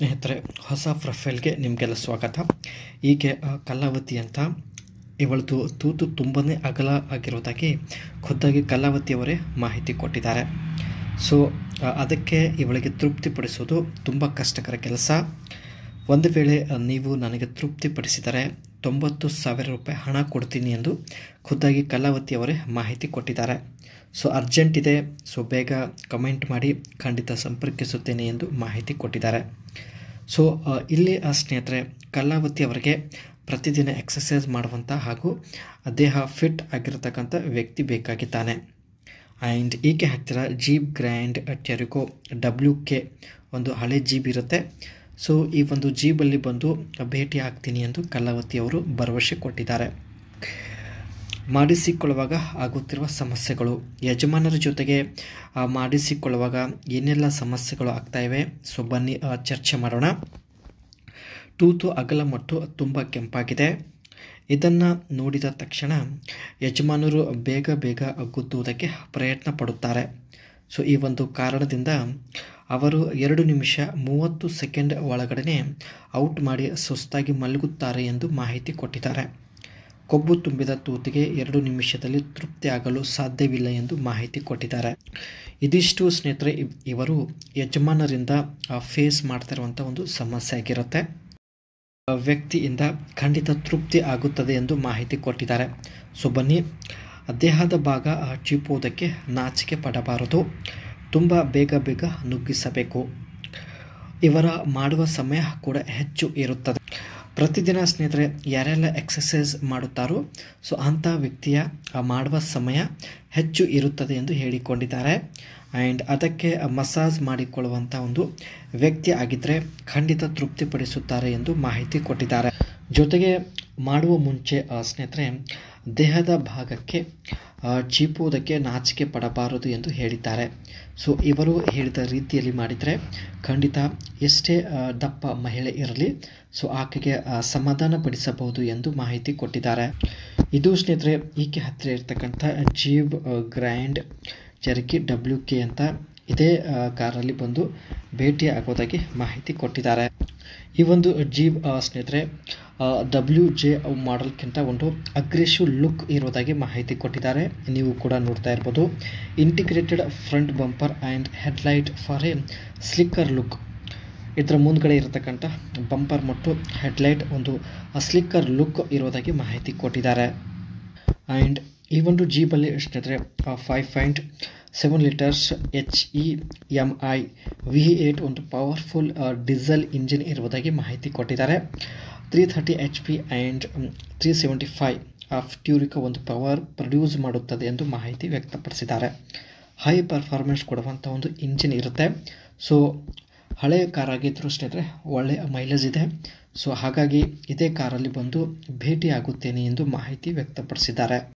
ಸ್ನೇಹಿತರೆ, ಹೊಸ ಪ್ರೊಫೈಲ್ಗೆ ನಿಮಗೆಲ್ಲ ಸ್ವಾಗತ. ಹೀಗೆ ಕಲಾವತಿ ಅಂತ ಇವಳದು ತೂತು ತುಂಬಾ ಅಗಲ ಆಗಿರೋದಾಗಿ ಖುದ್ದಾಗಿ ಕಲಾವತಿಯವರೇ ಮಾಹಿತಿ ಕೊಟ್ಟಿದ್ದಾರೆ. ಸೊ ಅದಕ್ಕೆ ಇವಳಿಗೆ ತೃಪ್ತಿಪಡಿಸೋದು ತುಂಬ ಕಷ್ಟಕರ ಕೆಲಸ. ಒಂದು ವೇಳೆ ನೀವು ನನಗೆ ತೃಪ್ತಿಪಡಿಸಿದರೆ 90,000 ರೂಪಾಯಿ ಹಣ ಕೊಡ್ತೀನಿ ಎಂದು ಖುದ್ದಾಗಿ ಕಲಾವತಿಯವರೇ ಮಾಹಿತಿ ಕೊಟ್ಟಿದ್ದಾರೆ. ಸೊ ಅರ್ಜೆಂಟ್ ಇದೆ, ಸೊ ಬೇಗ ಕಮೆಂಟ್ ಮಾಡಿ, ಖಂಡಿತ ಸಂಪರ್ಕಿಸುತ್ತೇನೆ ಎಂದು ಮಾಹಿತಿ ಕೊಟ್ಟಿದ್ದಾರೆ. ಸೊ ಇಲ್ಲಿ ಸ್ನೇಹಿತರೆ, ಕಲಾವತಿ ಅವರಿಗೆ ಪ್ರತಿದಿನ ಎಕ್ಸಸೈಸ್ ಮಾಡುವಂಥ ಹಾಗೂ ದೇಹ ಫಿಟ್ ಆಗಿರತಕ್ಕಂಥ ವ್ಯಕ್ತಿ ಬೇಕಾಗಿದ್ದಾನೆ. ಆ್ಯಂಡ್ ಈಕೆ ಹತ್ತಿರ ಜೀಪ್ ಗ್ರ್ಯಾಂಡ್ ಟೆರಿಕೋ WK ಒಂದು ಹಳೆ ಜೀಬ್ ಇರುತ್ತೆ. ಸೊ ಈ ಒಂದು ಜೀಬಲ್ಲಿ ಬಂದು ಭೇಟಿ ಆಗ್ತೀನಿ ಎಂದು ಕಲಾವತಿಯವರು ಭರವಸೆ ಕೊಟ್ಟಿದ್ದಾರೆ. ಮಾಡಿಸಿಕೊಳ್ಳುವಾಗ ಆಗುತ್ತಿರುವ ಸಮಸ್ಯೆಗಳು, ಯಜಮಾನರ ಜೊತೆಗೆ ಮಾಡಿಸಿಕೊಳ್ಳುವಾಗ ಏನೆಲ್ಲ ಸಮಸ್ಯೆಗಳು ಆಗ್ತಾಯಿವೆ, ಸೊ ಬನ್ನಿ ಚರ್ಚೆ ಮಾಡೋಣ. ತೂತು ಅಗಲ ಮತ್ತು ತುಂಬ ಕೆಂಪಾಗಿದೆ. ಇದನ್ನು ನೋಡಿದ ತಕ್ಷಣ ಯಜಮಾನರು ಬೇಗ ಗುದ್ದುವುದಕ್ಕೆ ಪ್ರಯತ್ನ ಪಡುತ್ತಾರೆ. ಸೊ ಈ ಒಂದು ಕಾರಣದಿಂದ ಅವರು 2 ನಿಮಿಷ 30 ಸೆಕೆಂಡ್ ಒಳಗಡೆ ಔಟ್ ಮಾಡಿ ಸುಸ್ತಾಗಿ ಮಲಗುತ್ತಾರೆ ಎಂದು ಮಾಹಿತಿ ಕೊಟ್ಟಿದ್ದಾರೆ. ಕೊಬ್ಬು ತುಂಬಿದ ತೂತಿಗೆ 2 ನಿಮಿಷದಲ್ಲಿ ತೃಪ್ತಿ ಆಗಲು ಸಾಧ್ಯವಿಲ್ಲ ಎಂದು ಮಾಹಿತಿ ಕೊಟ್ಟಿದ್ದಾರೆ. ಇದಿಷ್ಟು ಸ್ನೇಹಿತರೆ ಇವರು ಯಜಮಾನರಿಂದ ಫೇಸ್ ಮಾಡ್ತಿರುವಂಥ ಒಂದು ಸಮಸ್ಯೆ ಆಗಿರುತ್ತೆ. ವ್ಯಕ್ತಿಯಿಂದ ಖಂಡಿತ ತೃಪ್ತಿ ಆಗುತ್ತದೆ ಎಂದು ಮಾಹಿತಿ ಕೊಟ್ಟಿದ್ದಾರೆ. ಸೊ ಬನ್ನಿ, ದೇಹದ ಭಾಗ ಚೀಪುವುದಕ್ಕೆ ನಾಚಿಕೆ ಪಡಬಾರದು, ತುಂಬ ಬೇಗ ನುಗ್ಗಿಸಬೇಕು. ಇವರ ಮಾಡುವ ಸಮಯ ಕೂಡ ಹೆಚ್ಚು ಇರುತ್ತದೆ. ಪ್ರತಿದಿನ ಸ್ನೇಹಿತರೆ ಯಾರೆಲ್ಲ ಎಕ್ಸಸೈಸ್ ಮಾಡುತ್ತಾರೋ ಸೊ ಅಂಥ ವ್ಯಕ್ತಿಯ ಮಾಡುವ ಸಮಯ ಹೆಚ್ಚು ಇರುತ್ತದೆ ಎಂದು ಹೇಳಿಕೊಂಡಿದ್ದಾರೆ. ಆ್ಯಂಡ್ ಅದಕ್ಕೆ ಮಸಾಜ್ ಮಾಡಿಕೊಳ್ಳುವಂಥ ಒಂದು ವ್ಯಕ್ತಿ ಆಗಿದ್ದರೆ ಖಂಡಿತ ತೃಪ್ತಿಪಡಿಸುತ್ತಾರೆ ಎಂದು ಮಾಹಿತಿ ಕೊಟ್ಟಿದ್ದಾರೆ. ಜೊತೆಗೆ ಮಾಡುವ ಮುಂಚೆ ಸ್ನೇಹಿತರೆ ದೇಹದ ಭಾಗಕ್ಕೆ ಚೀಪುವುದಕ್ಕೆ ನಾಚಿಕೆ ಪಡಬಾರದು ಎಂದು ಹೇಳಿದ್ದಾರೆ. ಸೊ ಇವರು ಹೇಳಿದ ರೀತಿಯಲ್ಲಿ ಮಾಡಿದರೆ ಖಂಡಿತ ಎಷ್ಟೇ ದಪ್ಪ ಮಹಿಳೆ ಇರಲಿ ಸೊ ಆಕೆಗೆ ಸಮಾಧಾನ ಪಡಿಸಬಹುದು ಎಂದು ಮಾಹಿತಿ ಕೊಟ್ಟಿದ್ದಾರೆ. ಇದು ಸ್ನೇಹಿತರೆ ಈಕೆ ಹತ್ತಿರ ಇರ್ತಕ್ಕಂಥ ಜೀಬ್ ಗ್ರ್ಯಾಂಡ್ ಚೆರಿಕಿ WK ಅಂತ ಇದೇ ಕಾರಲ್ಲಿ ಬಂದು ಭೇಟಿ ಆಗೋದಾಗಿ ಮಾಹಿತಿ ಕೊಟ್ಟಿದ್ದಾರೆ. ಈ ಒಂದು ಜೀಬ್ ಸ್ನೇಹಿತರೆ WJ ಮಾಡೆಲ್ಗಿಂತ ಒಂದು ಅಗ್ರೆಸಿವ್ ಲುಕ್ ಇರೋದಾಗಿ ಮಾಹಿತಿ ಕೊಟ್ಟಿದ್ದಾರೆ. ನೀವು ಕೂಡ ನೋಡ್ತಾ ಇರ್ಬೋದು. Integrated front bumper and headlight for a slicker look. ಇದರ ಮುಂದ್ಗಡೆ ಇರತಕ್ಕಂಥ ಬಂಪರ್ ಮತ್ತು ಹೆಡ್ಲೈಟ್ ಒಂದು ಸ್ಲಿಕ್ಕರ್ ಲುಕ್ ಇರೋದಾಗಿ ಮಾಹಿತಿ ಕೊಟ್ಟಿದ್ದಾರೆ. ಆ್ಯಂಡ್ ಈ ಒಂದು ಜೀಬಲ್ಲಿ ಸ್ನೇಹಿತರೆ 5.7 ಲೀಟರ್ಸ್ HEMI V8 ಒಂದು ಪವರ್ಫುಲ್ ಡೀಸೆಲ್ ಇಂಜಿನ್ ಇರುವುದಾಗಿ ಮಾಹಿತಿ ಕೊಟ್ಟಿದ್ದಾರೆ. 330 HP ಆ್ಯಂಡ್ 375 ಆಫ್ ಟ್ಯೂರಿಕ ಒಂದು ಪವರ್ ಪ್ರೊಡ್ಯೂಸ್ ಮಾಡುತ್ತದೆ ಎಂದು ಮಾಹಿತಿ ವ್ಯಕ್ತಪಡಿಸಿದ್ದಾರೆ. ಹೈ ಪರ್ಫಾರ್ಮೆನ್ಸ್ ಕೊಡುವಂಥ ಒಂದು ಇಂಜಿನ್ ಇರುತ್ತೆ. ಸೊ ಹಳೆಯ ಕಾರಾಗಿದ್ದರೂ ಸ್ನೇಹಿತರೆ ಒಳ್ಳೆಯ ಮೈಲೇಜ್ ಇದೆ. ಸೊ ಹಾಗಾಗಿ ಇದೇ ಕಾರಲ್ಲಿ ಬಂದು ಭೇಟಿ ಆಗುತ್ತೇನೆ ಎಂದು ಮಾಹಿತಿ ವ್ಯಕ್ತಪಡಿಸಿದ್ದಾರೆ.